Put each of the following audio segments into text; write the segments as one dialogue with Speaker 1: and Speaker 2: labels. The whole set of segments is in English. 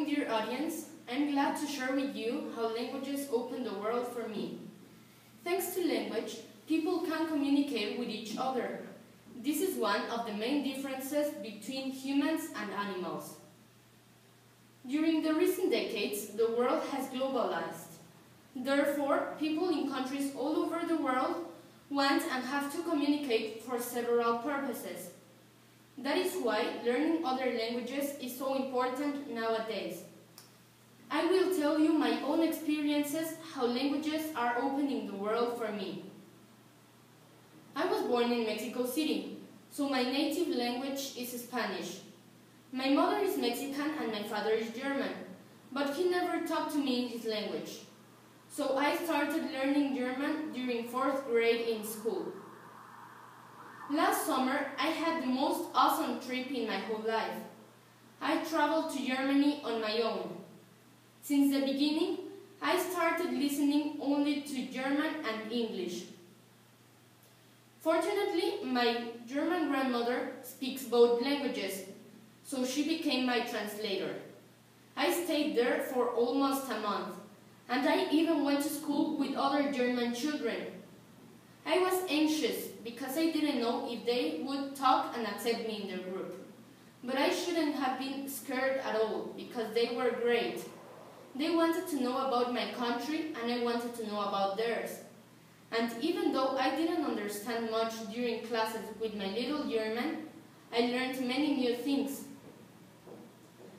Speaker 1: morning, dear audience. I'm glad to share with you how languages open the world for me. Thanks to language, people can communicate with each other. This is one of the main differences between humans and animals. During the recent decades, the world has globalized. Therefore, people in countries all over the world want and have to communicate for several purposes. That is why learning other languages is so important nowadays. I will tell you my own experiences how languages are opening the world for me. I was born in Mexico City, so my native language is Spanish. My mother is Mexican and my father is German, but he never talked to me in his language. So I started learning German during 4th grade in school. Last summer, I had the most awesome trip in my whole life. I traveled to Germany on my own. Since the beginning, I started listening only to German and English. Fortunately, my German grandmother speaks both languages, so she became my translator. I stayed there for almost a month, and I even went to school with other German children. I was anxious because I didn't know if they would talk and accept me in their group. But I shouldn't have been scared at all because they were great. They wanted to know about my country and I wanted to know about theirs. And even though I didn't understand much during classes with my little German, I learned many new things.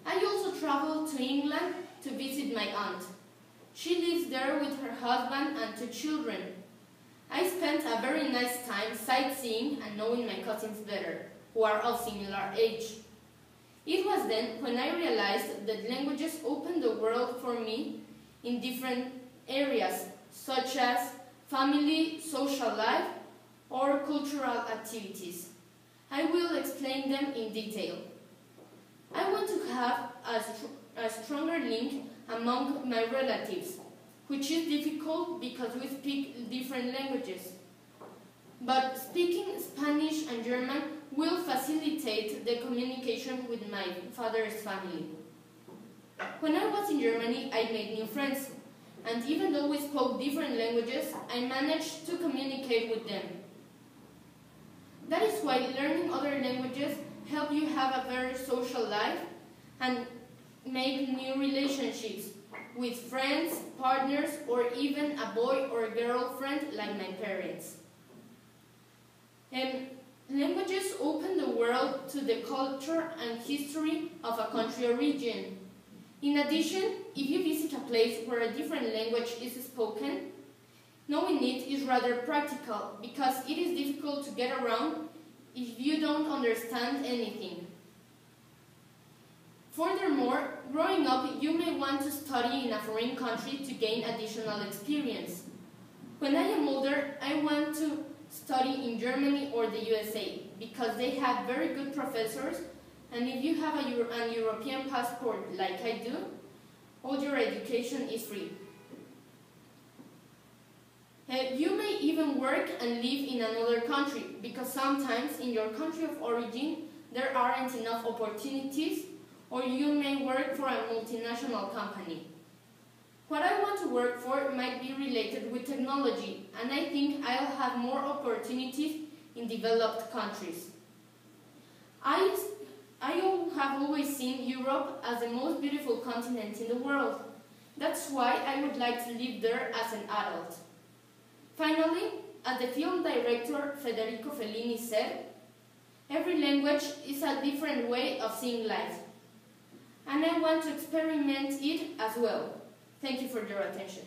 Speaker 1: I also traveled to England to visit my aunt. She lives there with her husband and 2 children. I spent a very nice time sightseeing and knowing my cousins better, who are of similar age. It was then when I realized that languages open the world for me in different areas, such as family, social life, or cultural activities. I will explain them in detail. I want to have a stronger link among my relatives, which is difficult because we speak different languages. But speaking Spanish and German will facilitate the communication with my father's family. When I was in Germany, I made new friends, and even though we spoke different languages, I managed to communicate with them. That is why learning other languages help you have a very social life and make new relationships with friends, partners, or even a boy or girlfriend like my parents. Languages open the world to the culture and history of a country or region. In addition, if you visit a place where a different language is spoken, knowing it is rather practical because it is difficult to get around if you don't understand anything. Furthermore, growing up, you may want to study in a foreign country to gain additional experience. When I am older, I want to study in Germany or the USA because they have very good professors, and if you have an European passport like I do, all your education is free. You may even work and live in another country because sometimes in your country of origin there aren't enough opportunities, or you may work for a multinational company. What I want to work for might be related with technology, and I think I'll have more opportunities in developed countries. I have always seen Europe as the most beautiful continent in the world. That's why I would like to live there as an adult. Finally, as the film director Federico Fellini said, every language is a different way of seeing life, and I want to experiment it as well. Thank you for your attention.